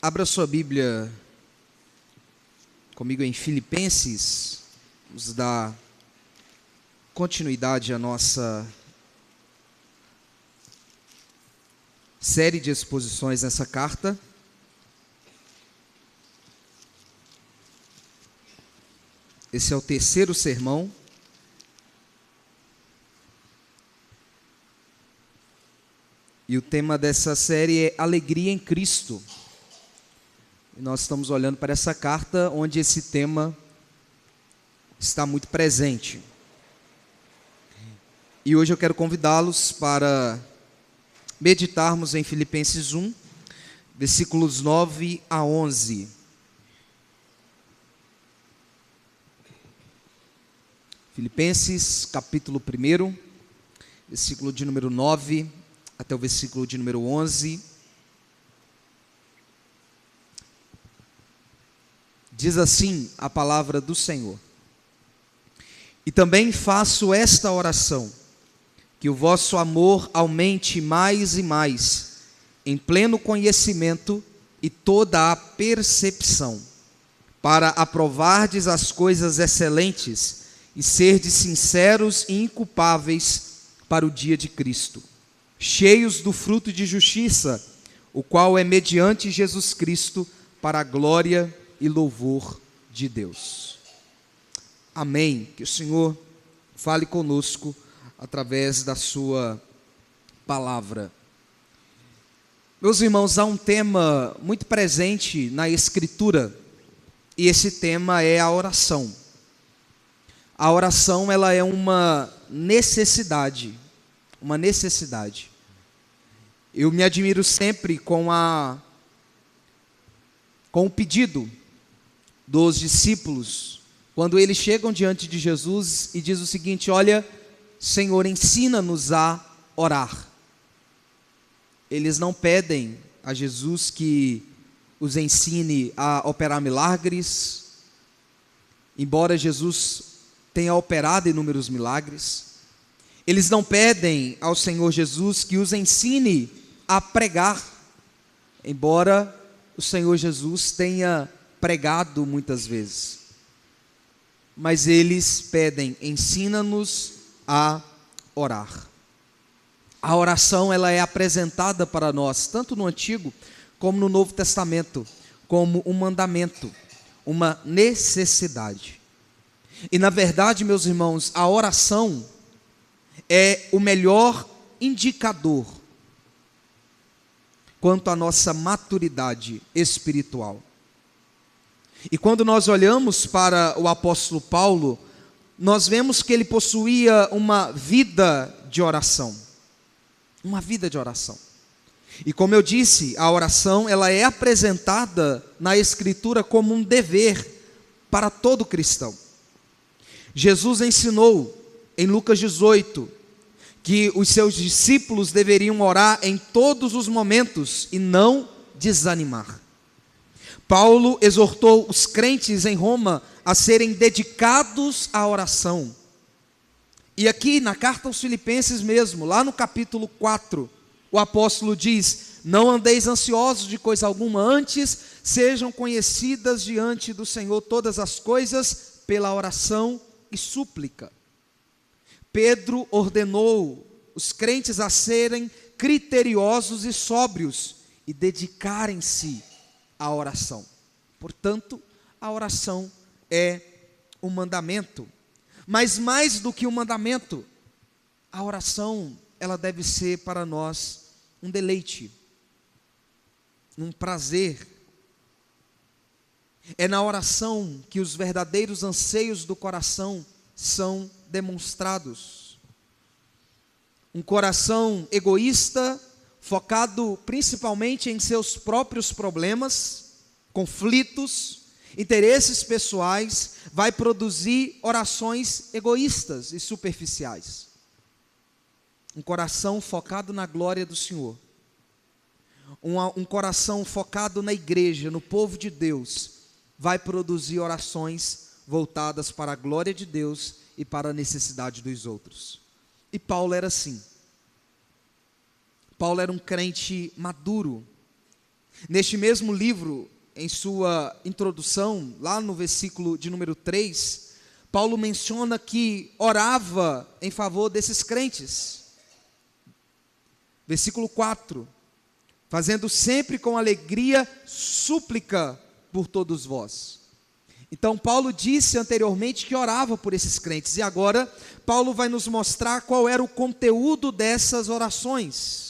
Abra sua Bíblia comigo em Filipenses. Vamos dar continuidade à nossa série de exposições nessa carta. Esse é o terceiro sermão. E o tema dessa série é Alegria em Cristo. E nós estamos olhando para essa carta onde esse tema está muito presente. E hoje eu quero convidá-los para meditarmos em Filipenses 1, versículos 9 a 11. Filipenses, capítulo 1, versículo de número 9 até o versículo de número 11. Diz assim a palavra do Senhor: E também faço esta oração, que o vosso amor aumente mais e mais, em pleno conhecimento e toda a percepção, para aprovardes as coisas excelentes e serdes sinceros e inculpáveis para o dia de Cristo, cheios do fruto de justiça, o qual é mediante Jesus Cristo, para a glória e louvor de Deus. Amém. Que o Senhor fale conosco através da sua palavra. Meus irmãos, há um tema muito presente na Escritura, e esse tema é a oração. A oração, ela é uma necessidade. Eu me admiro sempre com o pedido dos discípulos, quando eles chegam diante de Jesus e diz o seguinte: olha, Senhor, ensina-nos a orar. Eles não pedem a Jesus que os ensine a operar milagres, embora Jesus tenha operado inúmeros milagres. Eles não pedem ao Senhor Jesus que os ensine a pregar, embora o Senhor Jesus tenha pregado muitas vezes. Mas eles pedem: ensina-nos a orar. A oração, ela é apresentada para nós, tanto no Antigo como no Novo Testamento, como um mandamento, uma necessidade. E na verdade, meus irmãos, a oração é o melhor indicador quanto à nossa maturidade espiritual. E quando nós olhamos para o apóstolo Paulo, nós vemos que ele possuía uma vida de oração. Uma vida de oração. E como eu disse, a oração, ela é apresentada na Escritura como um dever para todo cristão. Jesus ensinou em Lucas 18 que os seus discípulos deveriam orar em todos os momentos e não desanimar. Paulo exortou os crentes em Roma a serem dedicados à oração. E aqui na carta aos Filipenses mesmo, lá no capítulo 4, o apóstolo diz: não andeis ansiosos de coisa alguma, antes sejam conhecidas diante do Senhor todas as coisas pela oração e súplica. Pedro ordenou os crentes a serem criteriosos e sóbrios e dedicarem-se à oração. Portanto, a oração é um mandamento. Mas mais do que um mandamento, a oração, ela deve ser para nós um deleite, um prazer. É na oração que os verdadeiros anseios do coração são demonstrados. Um coração egoísta, focado principalmente em seus próprios problemas, conflitos, interesses pessoais, vai produzir orações egoístas e superficiais. Um coração focado na glória do Senhor, um coração focado na igreja, no povo de Deus, vai produzir orações voltadas para a glória de Deus e para a necessidade dos outros. E Paulo era assim. Paulo era um crente maduro. Neste mesmo livro, em sua introdução, lá no versículo de número 3, Paulo menciona que orava em favor desses crentes. Versículo 4: fazendo sempre com alegria súplica por todos vós. Então Paulo disse anteriormente que orava por esses crentes, e agora Paulo vai nos mostrar qual era o conteúdo dessas orações.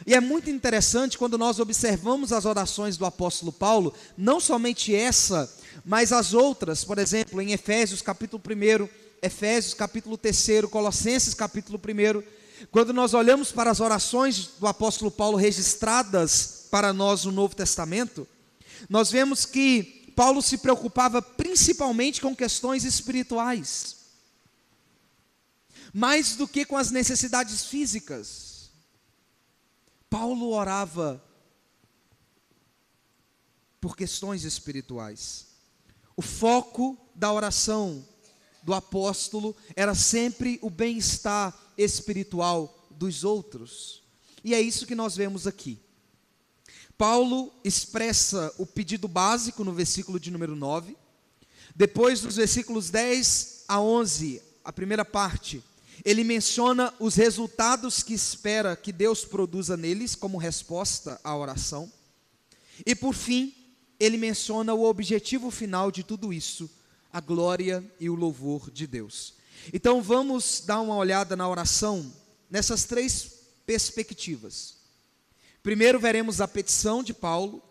E é muito interessante quando nós observamos as orações do apóstolo Paulo, não somente essa, mas as outras, por exemplo, em Efésios capítulo 1, Efésios capítulo 3, Colossenses capítulo 1, quando nós olhamos para as orações do apóstolo Paulo registradas para nós no Novo Testamento, nós vemos que Paulo se preocupava principalmente com questões espirituais, mais do que com as necessidades físicas. Paulo orava por questões espirituais. O foco da oração do apóstolo era sempre o bem-estar espiritual dos outros. E é isso que nós vemos aqui. Paulo expressa o pedido básico no versículo de número 9. Depois, dos versículos 10 a 11, a primeira parte, ele menciona os resultados que espera que Deus produza neles como resposta à oração. E por fim, ele menciona o objetivo final de tudo isso, a glória e o louvor de Deus. Então vamos dar uma olhada na oração nessas três perspectivas. Primeiro veremos a petição de Paulo,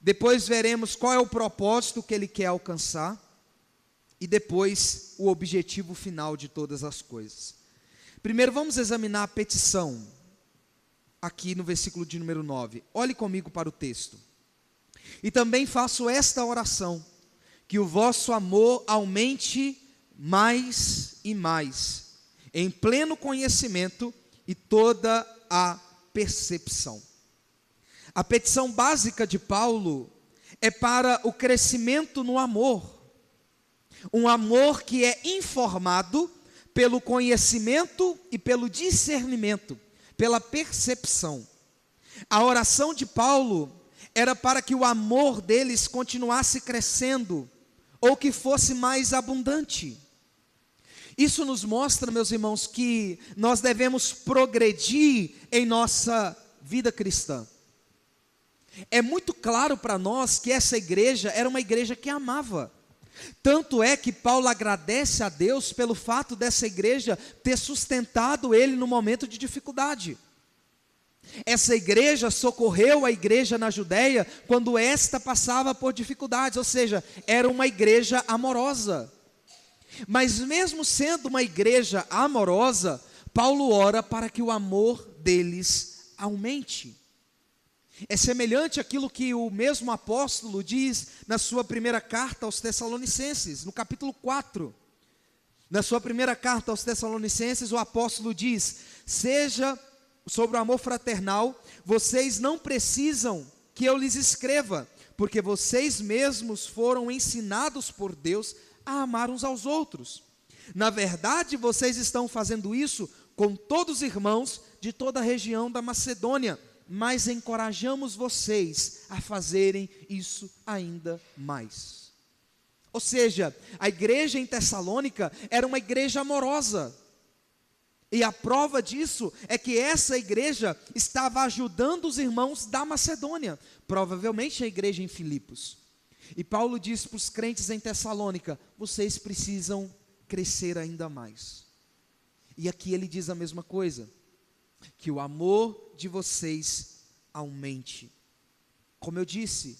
depois veremos qual é o propósito que ele quer alcançar, e depois o objetivo final de todas as coisas. Primeiro vamos examinar a petição, aqui no versículo de número 9. Olhe comigo para o texto. E também faço esta oração, que o vosso amor aumente mais e mais, em pleno conhecimento e toda a percepção. A petição básica de Paulo é para o crescimento no amor, um amor que é informado pelo conhecimento e pelo discernimento, pela percepção. A oração de Paulo era para que o amor deles continuasse crescendo, ou que fosse mais abundante. Isso nos mostra, meus irmãos, que nós devemos progredir em nossa vida cristã. É muito claro para nós que essa igreja era uma igreja que amava. Tanto é que Paulo agradece a Deus pelo fato dessa igreja ter sustentado ele no momento de dificuldade. Essa igreja socorreu a igreja na Judéia quando esta passava por dificuldades, ou seja, era uma igreja amorosa. Mas mesmo sendo uma igreja amorosa, Paulo ora para que o amor deles aumente. É semelhante àquilo que o mesmo apóstolo diz na sua primeira carta aos Tessalonicenses, no capítulo 4. Na sua primeira carta aos Tessalonicenses, o apóstolo diz: seja sobre o amor fraternal, vocês não precisam que eu lhes escreva, porque vocês mesmos foram ensinados por Deus a amar uns aos outros. Na verdade, vocês estão fazendo isso com todos os irmãos de toda a região da Macedônia, mas encorajamos vocês a fazerem isso ainda mais. Ou seja, a igreja em Tessalônica era uma igreja amorosa, e a prova disso é que essa igreja estava ajudando os irmãos da Macedônia, provavelmente a igreja em Filipos. E Paulo diz para os crentes em Tessalônica: vocês precisam crescer ainda mais. E aqui ele diz a mesma coisa, que o amor de vocês aumente. Como eu disse,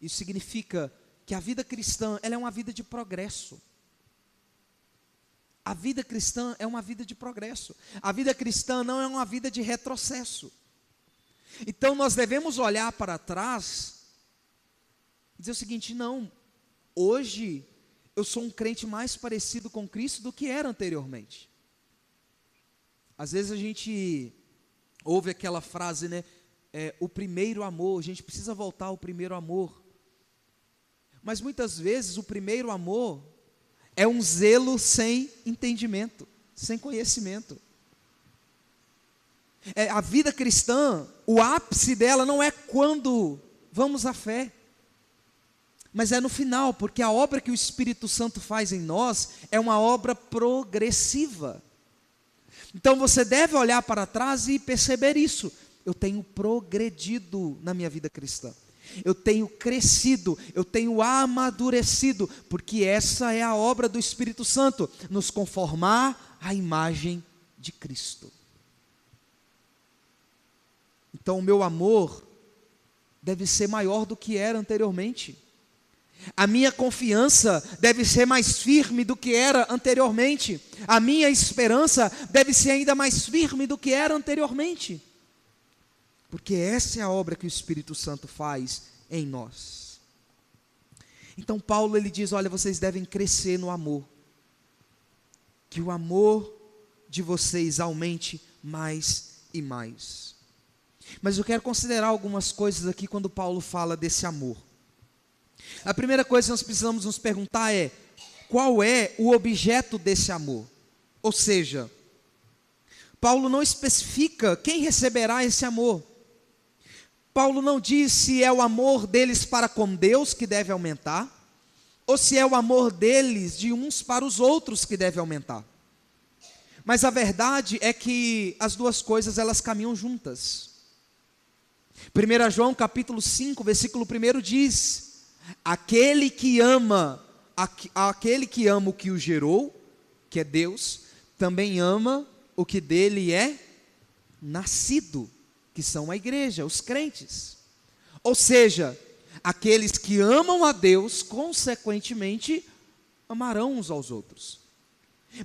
isso significa que a vida cristã, ela é uma vida de progresso. A vida cristã é uma vida de progresso. A vida cristã não é uma vida de retrocesso. Então nós devemos olhar para trás e dizer o seguinte: não, hoje eu sou um crente mais parecido com Cristo do que era anteriormente. Às vezes a gente ouve aquela frase, né? O primeiro amor, a gente precisa voltar ao primeiro amor. Mas muitas vezes o primeiro amor é um zelo sem entendimento, sem conhecimento. A vida cristã, o ápice dela não é quando vamos à fé. Mas é no final, porque a obra que o Espírito Santo faz em nós é uma obra progressiva. Então você deve olhar para trás e perceber isso. Eu tenho progredido na minha vida cristã. Eu tenho crescido, eu tenho amadurecido, porque essa é a obra do Espírito Santo, nos conformar à imagem de Cristo. Então o meu amor deve ser maior do que era anteriormente. A minha confiança deve ser mais firme do que era anteriormente. A minha esperança deve ser ainda mais firme do que era anteriormente. Porque essa é a obra que o Espírito Santo faz em nós. Então Paulo ele diz, olha, vocês devem crescer no amor. Que o amor de vocês aumente mais e mais. Mas eu quero considerar algumas coisas aqui quando Paulo fala desse amor. A primeira coisa que nós precisamos nos perguntar é, qual é o objeto desse amor? Ou seja, Paulo não especifica quem receberá esse amor. Paulo não diz se é o amor deles para com Deus que deve aumentar, ou se é o amor deles de uns para os outros que deve aumentar. Mas a verdade é que as duas coisas elas caminham juntas. 1 João capítulo 5, versículo 1 diz, aquele que ama o que o gerou, que é Deus, também ama o que dele é nascido, que são a igreja, os crentes. Ou seja, aqueles que amam a Deus, consequentemente, amarão uns aos outros.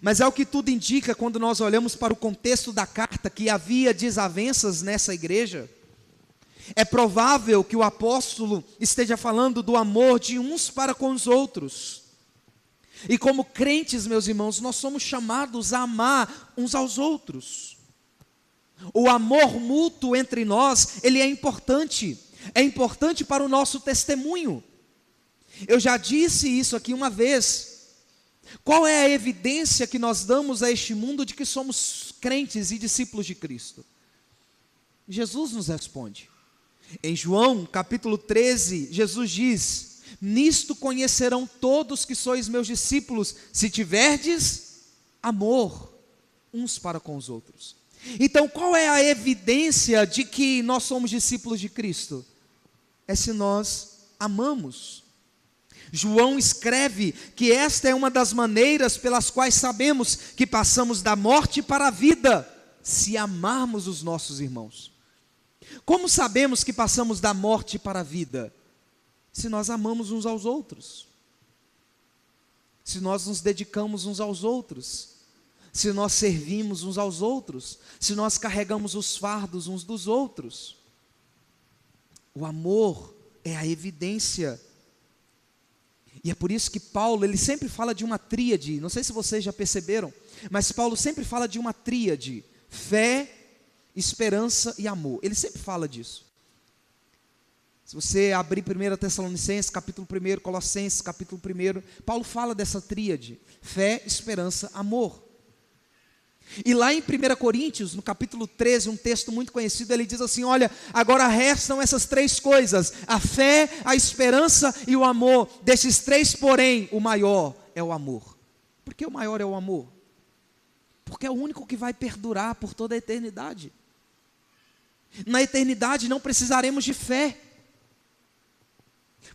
Mas é o que tudo indica quando nós olhamos para o contexto da carta, que havia desavenças nessa igreja. É provável que o apóstolo esteja falando do amor de uns para com os outros. E como crentes, meus irmãos, nós somos chamados a amar uns aos outros. O amor mútuo entre nós, ele é importante para o nosso testemunho. Eu já disse isso aqui uma vez. Qual é a evidência que nós damos a este mundo de que somos crentes e discípulos de Cristo? Jesus nos responde. Em João capítulo 13, Jesus diz, nisto conhecerão todos que sois meus discípulos, se tiverdes amor uns para com os outros. Então qual é a evidência de que nós somos discípulos de Cristo? É se nós amamos. João escreve que esta é uma das maneiras pelas quais sabemos que passamos da morte para a vida, se amarmos os nossos irmãos. Como sabemos que passamos da morte para a vida? Se nós amamos uns aos outros, se nós nos dedicamos uns aos outros, se nós servimos uns aos outros, se nós carregamos os fardos uns dos outros. O amor é a evidência. E é por isso que Paulo, ele sempre fala de uma tríade, não sei se vocês já perceberam, mas Paulo sempre fala de uma tríade, fé, esperança e amor. Ele sempre fala disso. Se você abrir 1 Tessalonicenses, capítulo 1, Colossenses, capítulo 1, Paulo fala dessa tríade, fé, esperança, amor. E lá em 1 Coríntios, no capítulo 13, um texto muito conhecido, ele diz assim, olha, agora restam essas três coisas, a fé, a esperança e o amor. Desses três, porém, o maior é o amor. Por que o maior é o amor? Porque é o único que vai perdurar por toda a eternidade. Na eternidade não precisaremos de fé,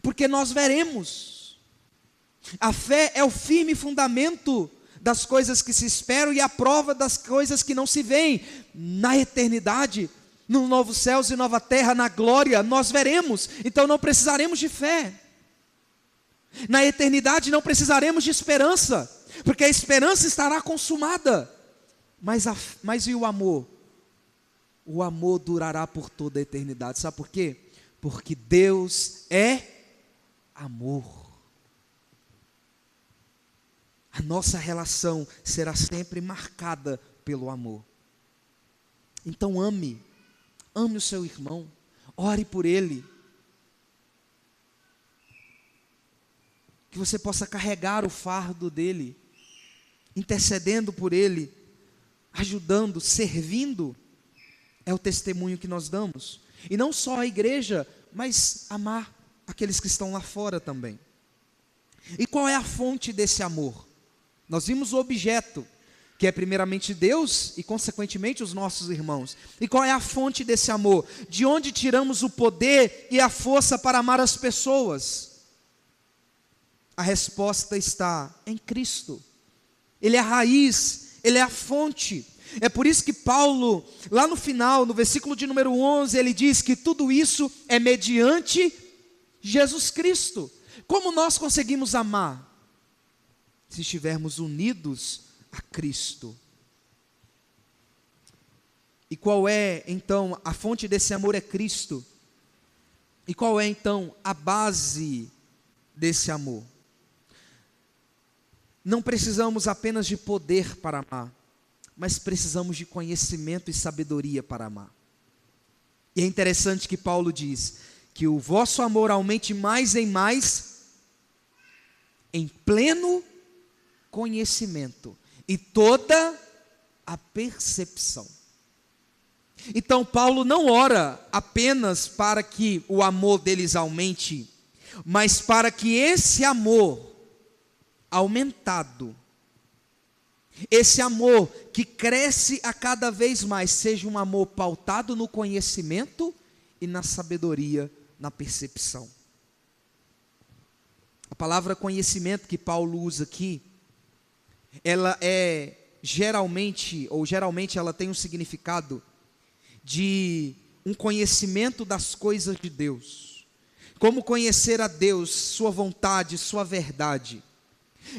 porque nós veremos. A fé é o firme fundamento das coisas que se esperam e a prova das coisas que não se veem. Na eternidade, no novo céus e nova terra, na glória, nós veremos, então não precisaremos de fé. Na eternidade não precisaremos de esperança, porque a esperança estará consumada. Mas e o amor? O amor durará por toda a eternidade. Sabe por quê? Porque Deus é amor. A nossa relação será sempre marcada pelo amor. Então ame o seu irmão, ore por ele. Que você possa carregar o fardo dele, intercedendo por ele, ajudando, servindo. É o testemunho que nós damos. E não só a igreja, mas amar aqueles que estão lá fora também. E qual é a fonte desse amor? Nós vimos o objeto, que é primeiramente Deus e consequentemente os nossos irmãos. E qual é a fonte desse amor? De onde tiramos o poder e a força para amar as pessoas? A resposta está em Cristo. Ele é a raiz, Ele é a fonte. É por isso que Paulo, lá no final, no versículo de número 11, ele diz que tudo isso é mediante Jesus Cristo. Como nós conseguimos amar? Se estivermos unidos a Cristo. E qual é, então, a fonte desse amor é Cristo. E qual é, então, a base desse amor? Não precisamos apenas de poder para amar, mas precisamos de conhecimento e sabedoria para amar. E é interessante que Paulo diz que o vosso amor aumente mais em mais, em pleno conhecimento e toda a percepção. Então Paulo não ora apenas para que o amor deles aumente, mas para que esse amor aumentado, esse amor que cresce a cada vez mais, seja um amor pautado no conhecimento e na sabedoria, na percepção. A palavra conhecimento que Paulo usa aqui, ela é geralmente ela tem um significado de um conhecimento das coisas de Deus. Como conhecer a Deus, sua vontade, sua verdade.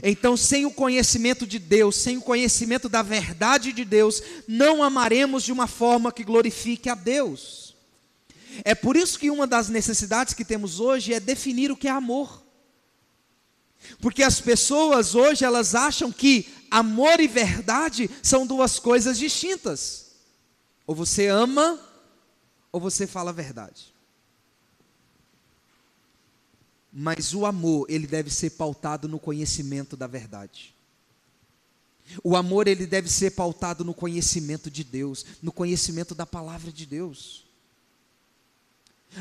Então, sem o conhecimento de Deus, sem o conhecimento da verdade de Deus, não amaremos de uma forma que glorifique a Deus. É por isso que uma das necessidades que temos hoje é definir o que é amor. Porque as pessoas hoje, elas acham que amor e verdade são duas coisas distintas. Ou você ama, ou você fala a verdade. Mas o amor, ele deve ser pautado no conhecimento da verdade. O amor, ele deve ser pautado no conhecimento de Deus, no conhecimento da palavra de Deus.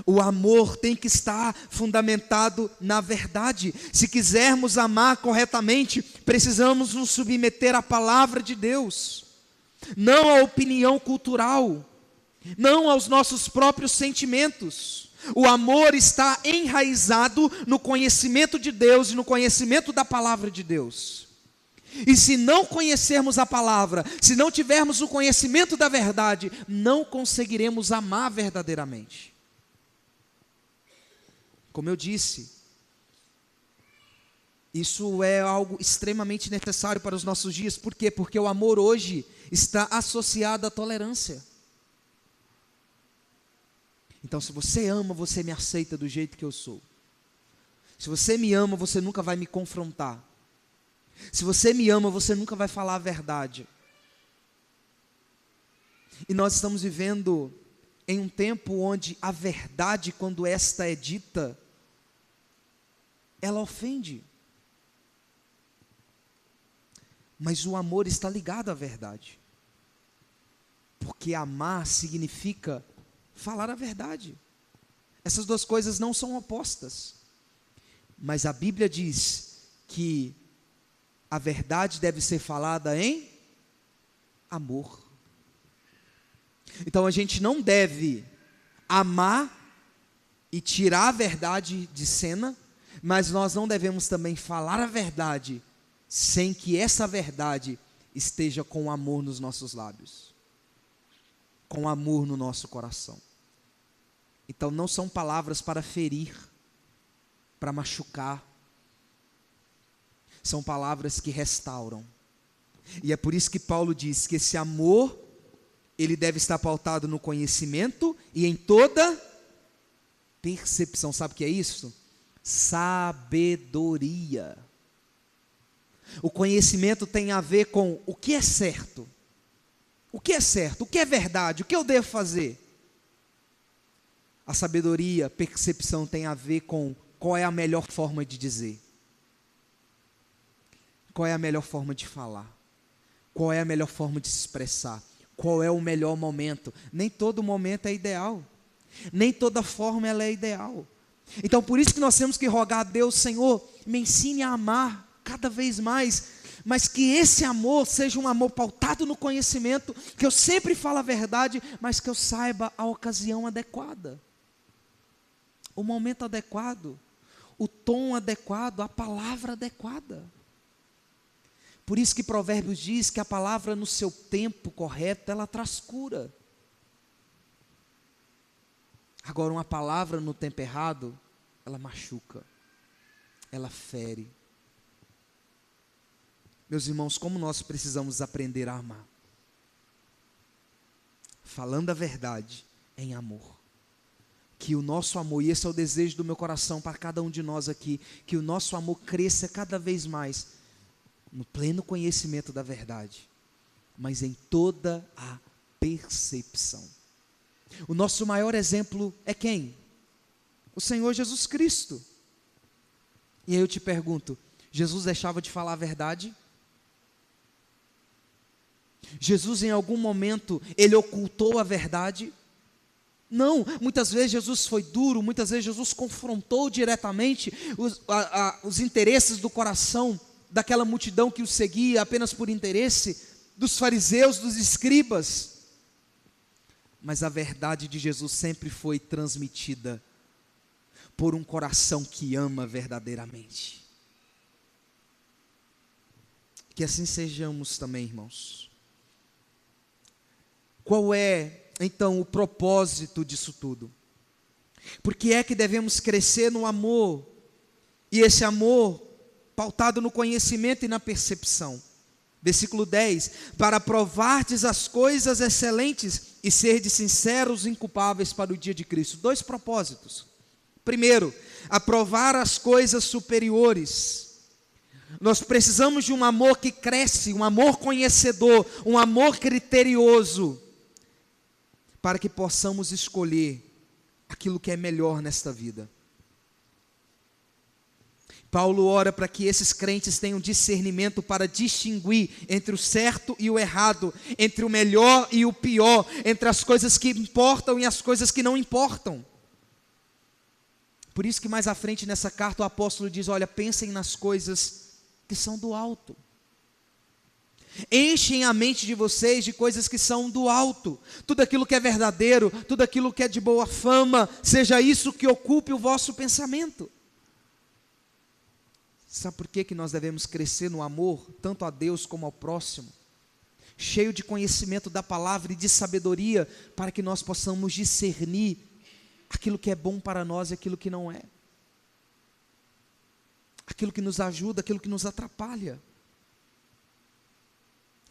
O amor tem que estar fundamentado na verdade. Se quisermos amar corretamente, precisamos nos submeter à palavra de Deus, não à opinião cultural, não aos nossos próprios sentimentos. O amor está enraizado no conhecimento de Deus e no conhecimento da palavra de Deus. E se não conhecermos a palavra, se não tivermos o conhecimento da verdade, não conseguiremos amar verdadeiramente. Como eu disse, isso é algo extremamente necessário para os nossos dias. Por quê? Porque o amor hoje está associado à tolerância. Então, se você ama, você me aceita do jeito que eu sou. Se você me ama, você nunca vai me confrontar. Se você me ama, você nunca vai falar a verdade. E nós estamos vivendo em um tempo onde a verdade, quando esta é dita, ela ofende. Mas o amor está ligado à verdade. Porque amar significa falar a verdade. Essas duas coisas não são opostas. Mas a Bíblia diz que a verdade deve ser falada em amor. Então a gente não deve amar e tirar a verdade de cena, mas nós não devemos também falar a verdade sem que essa verdade esteja com amor nos nossos lábios, com amor no nosso coração. Então não são palavras para ferir, para machucar, são palavras que restauram. E é por isso que Paulo diz que esse amor, ele deve estar pautado no conhecimento e em toda percepção. Sabe o que é isso? Sabedoria. O conhecimento tem a ver com o que é certo. O que é certo? O que é verdade? O que eu devo fazer? A sabedoria, percepção tem a ver com qual é a melhor forma de dizer. Qual é a melhor forma de falar? Qual é a melhor forma de se expressar? Qual é o melhor momento? Nem todo momento é ideal. Nem toda forma ela é ideal. Então por isso que nós temos que rogar a Deus: Senhor, me ensine a amar cada vez mais, mas que esse amor seja um amor pautado no conhecimento, que eu sempre falo a verdade, mas que eu saiba a ocasião adequada, o momento adequado, o tom adequado, a palavra adequada. Por isso que Provérbios diz que a palavra no seu tempo correto, ela traz cura. Agora, uma palavra no tempo errado, ela machuca, ela fere. Meus irmãos, como nós precisamos aprender a amar? Falando a verdade em amor. Que o nosso amor, e esse é o desejo do meu coração para cada um de nós aqui, que o nosso amor cresça cada vez mais, no pleno conhecimento da verdade, mas em toda a percepção. O nosso maior exemplo é quem? O Senhor Jesus Cristo. E aí eu te pergunto, Jesus deixava de falar a verdade? Jesus em algum momento, ele ocultou a verdade? Não, muitas vezes Jesus foi duro, muitas vezes Jesus confrontou diretamente os interesses do coração daquela multidão que o seguia apenas por interesse, dos fariseus, dos escribas. Mas a verdade de Jesus sempre foi transmitida por um coração que ama verdadeiramente. Que assim sejamos também, irmãos. Qual é, então, o propósito disso tudo? Por que é que devemos crescer no amor? E esse amor pautado no conhecimento e na percepção. Versículo 10, para provardes as coisas excelentes e serdes sinceros e inculpáveis para o dia de Cristo. 2 propósitos. Primeiro, aprovar as coisas superiores. Nós precisamos de um amor que cresce, um amor conhecedor, um amor criterioso, para que possamos escolher aquilo que é melhor nesta vida. Paulo ora para que esses crentes tenham discernimento para distinguir entre o certo e o errado, entre o melhor e o pior, entre as coisas que importam e as coisas que não importam. Por isso que mais à frente nessa carta o apóstolo diz: olha, pensem nas coisas que são do alto. Enchem a mente de vocês de coisas que são do alto. Tudo aquilo que é verdadeiro, tudo aquilo que é de boa fama, seja isso que ocupe o vosso pensamento. Sabe por que nós devemos crescer no amor, tanto a Deus como ao próximo? Cheio de conhecimento da palavra e de sabedoria, para que nós possamos discernir aquilo que é bom para nós e aquilo que não é. Aquilo que nos ajuda, aquilo que nos atrapalha.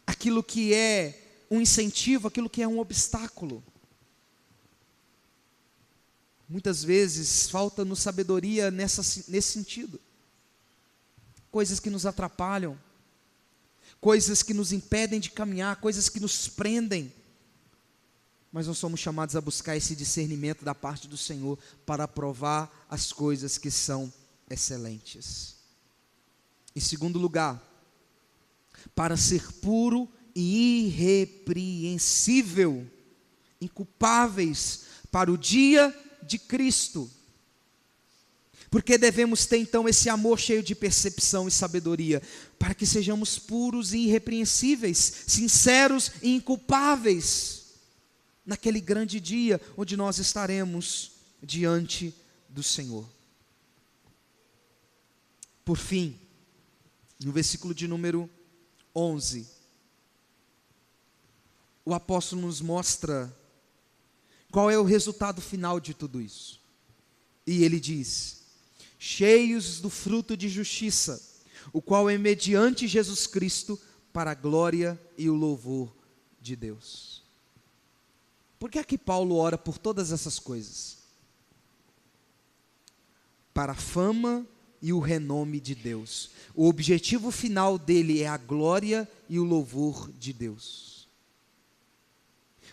Aquilo que é um incentivo, aquilo que é um obstáculo. Muitas vezes falta-nos sabedoria nesse sentido. Coisas que nos atrapalham, coisas que nos impedem de caminhar, coisas que nos prendem. Mas nós somos chamados a buscar esse discernimento da parte do Senhor para aprovar as coisas que são excelentes. Em segundo lugar, para ser puro e irrepreensível, inculpáveis para o dia de Cristo. Porque devemos ter então esse amor cheio de percepção e sabedoria, para que sejamos puros e irrepreensíveis, sinceros e inculpáveis, naquele grande dia onde nós estaremos diante do Senhor. Por fim, no versículo de número 11, o apóstolo nos mostra qual é o resultado final de tudo isso. E ele diz: cheios do fruto de justiça, o qual é mediante Jesus Cristo, para a glória e o louvor de Deus. Por que é que Paulo ora por todas essas coisas? Para a fama e o renome de Deus. O objetivo final dele é a glória e o louvor de Deus.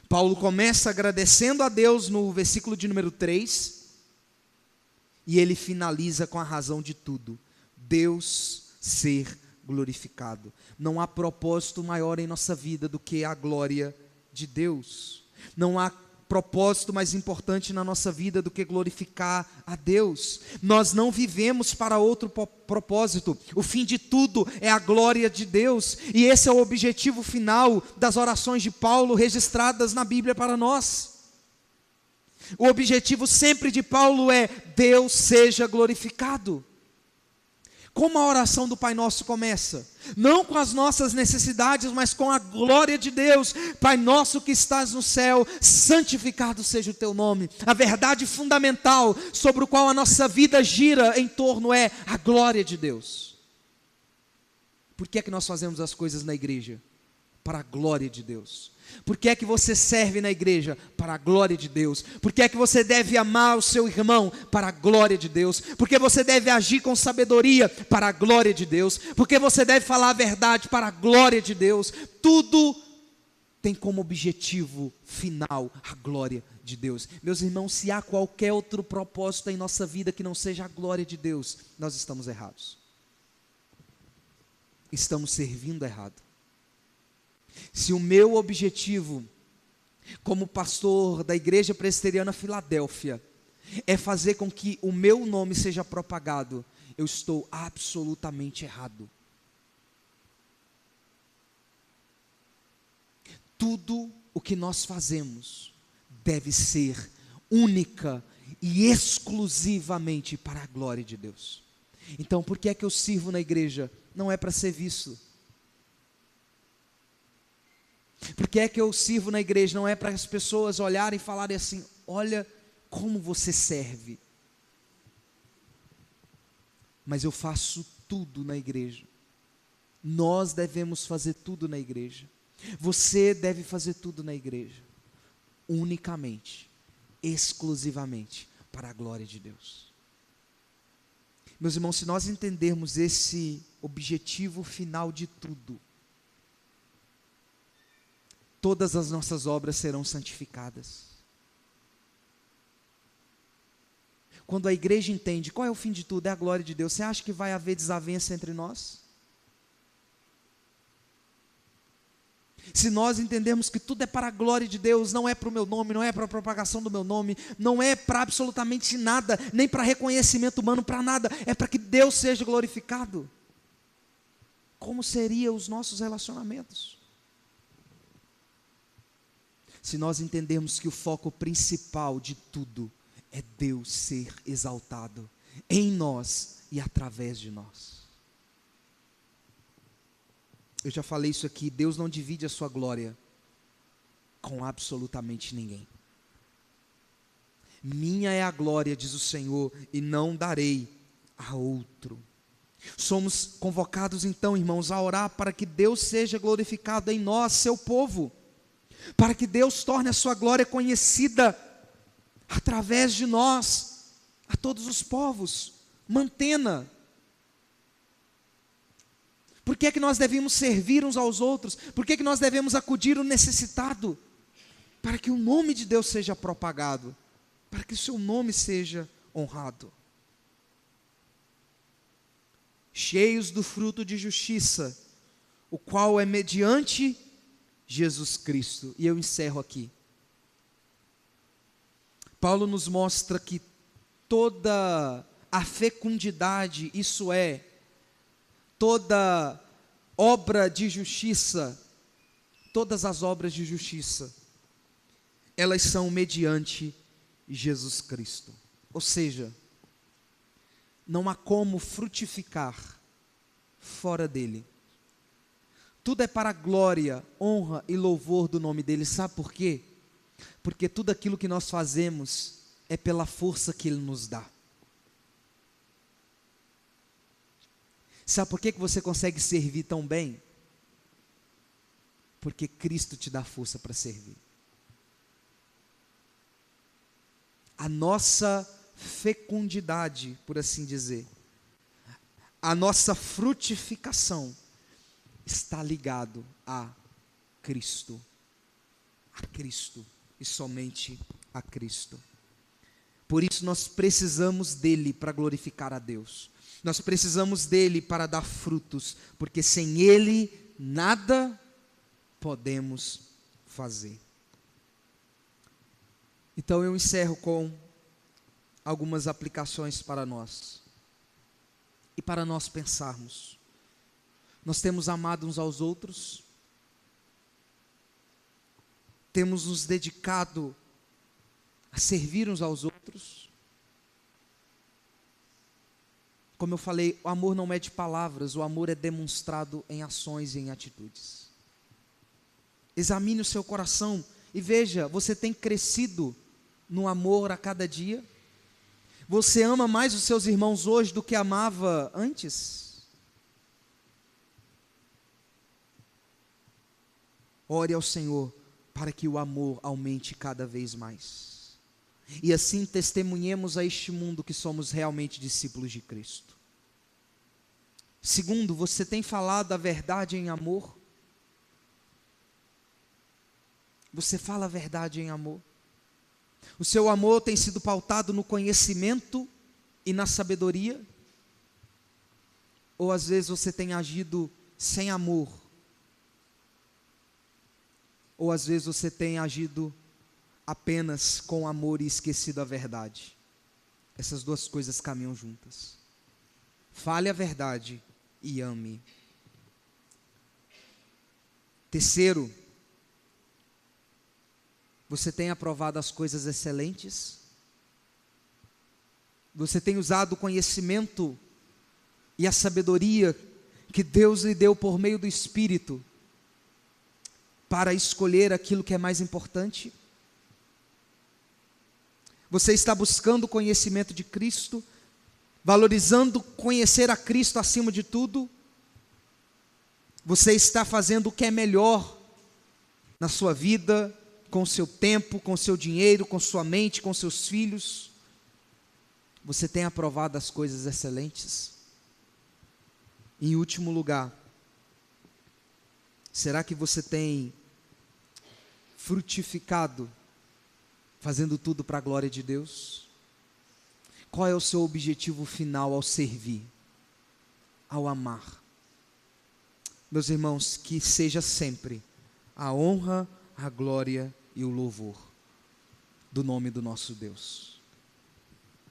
Paulo começa agradecendo a Deus no versículo de número 3, e ele finaliza com a razão de tudo: Deus ser glorificado. Não há propósito maior em nossa vida do que a glória de Deus. Não há propósito mais importante na nossa vida do que glorificar a Deus. Nós não vivemos para outro propósito. O fim de tudo é a glória de Deus. E esse é o objetivo final das orações de Paulo registradas na Bíblia para nós. O objetivo sempre de Paulo é: Deus seja glorificado. Como a oração do Pai Nosso começa? Não com as nossas necessidades, mas com a glória de Deus. Pai nosso que estás no céu, santificado seja o teu nome. A verdade fundamental sobre o qual a nossa vida gira em torno é a glória de Deus. Por que é que nós fazemos as coisas na igreja? Para a glória de Deus. Por que é que você serve na igreja? Para a glória de Deus. Por que é que você deve amar o seu irmão? Para a glória de Deus. Por que você deve agir com sabedoria? Para a glória de Deus. Por que você deve falar a verdade? Para a glória de Deus. Tudo tem como objetivo final a glória de Deus. Meus irmãos, se há qualquer outro propósito em nossa vida que não seja a glória de Deus, nós estamos errados. Estamos servindo errado. Se o meu objetivo, como pastor da Igreja Presbiteriana Filadélfia, é fazer com que o meu nome seja propagado, eu estou absolutamente errado. Tudo o que nós fazemos deve ser única e exclusivamente para a glória de Deus. Então, por que é que eu sirvo na igreja? Não é para ser visto. Por que é que eu sirvo na igreja? Não é para as pessoas olharem e falarem assim: olha como você serve. Mas eu faço tudo na igreja. Nós devemos fazer tudo na igreja. Você deve fazer tudo na igreja. Unicamente, exclusivamente para a glória de Deus. Meus irmãos, se nós entendermos esse objetivo final de tudo, todas as nossas obras serão santificadas. Quando a igreja entende qual é o fim de tudo, é a glória de Deus, você acha que vai haver desavença entre nós? Se nós entendermos que tudo é para a glória de Deus, não é para o meu nome, não é para a propagação do meu nome, não é para absolutamente nada, nem para reconhecimento humano, para nada, é para que Deus seja glorificado. Como seriam os nossos relacionamentos? Se nós entendermos que o foco principal de tudo é Deus ser exaltado em nós e através de nós. Eu já falei isso aqui, Deus não divide a sua glória com absolutamente ninguém. Minha é a glória, diz o Senhor, e não darei a outro. Somos convocados então, irmãos, a orar para que Deus seja glorificado em nós, seu povo. Para que Deus torne a sua glória conhecida através de nós, a todos os povos. Mantena. Por que é que nós devemos servir uns aos outros? Por que é que nós devemos acudir o necessitado? Para que o nome de Deus seja propagado, para que o seu nome seja honrado. Cheios do fruto de justiça, o qual é mediante Jesus Cristo. E eu encerro aqui. Paulo nos mostra que toda a fecundidade, isso é, toda obra de justiça, todas as obras de justiça, elas são mediante Jesus Cristo. Ou seja, não há como frutificar fora dele. Tudo é para a glória, honra e louvor do nome dele. Sabe por quê? Porque tudo aquilo que nós fazemos é pela força que ele nos dá. Sabe por que você consegue servir tão bem? Porque Cristo te dá força para servir. A nossa fecundidade, por assim dizer, a nossa frutificação está ligado a Cristo e somente a Cristo. Por isso nós precisamos dele para glorificar a Deus. Nós precisamos dele para dar frutos, porque sem ele nada podemos fazer. Então eu encerro com algumas aplicações para nós e para nós pensarmos. Nós temos amado uns aos outros, temos nos dedicado a servir uns aos outros. Como eu falei, o amor não é de palavras, o amor é demonstrado em ações e em atitudes. Examine o seu coração e veja, você tem crescido no amor a cada dia? Você ama mais os seus irmãos hoje do que amava antes? Ore ao Senhor para que o amor aumente cada vez mais. E assim testemunhemos a este mundo que somos realmente discípulos de Cristo. Segundo, você tem falado a verdade em amor? Você fala a verdade em amor? O seu amor tem sido pautado no conhecimento e na sabedoria? Ou às vezes você tem agido sem amor? Ou às vezes você tem agido apenas com amor e esquecido a verdade? Essas duas coisas caminham juntas. Fale a verdade e ame. Terceiro, você tem aprovado as coisas excelentes? Você tem usado o conhecimento e a sabedoria que Deus lhe deu por meio do Espírito para escolher aquilo que é mais importante? Você está buscando o conhecimento de Cristo, valorizando conhecer a Cristo acima de tudo? Você está fazendo o que é melhor na sua vida, com o seu tempo, com o seu dinheiro, com sua mente, com seus filhos? Você tem aprovado as coisas excelentes? Em último lugar, será que você tem frutificado, fazendo tudo para a glória de Deus? Qual é o seu objetivo final ao servir, ao amar? Meus irmãos, que seja sempre a honra, a glória e o louvor do nome do nosso Deus.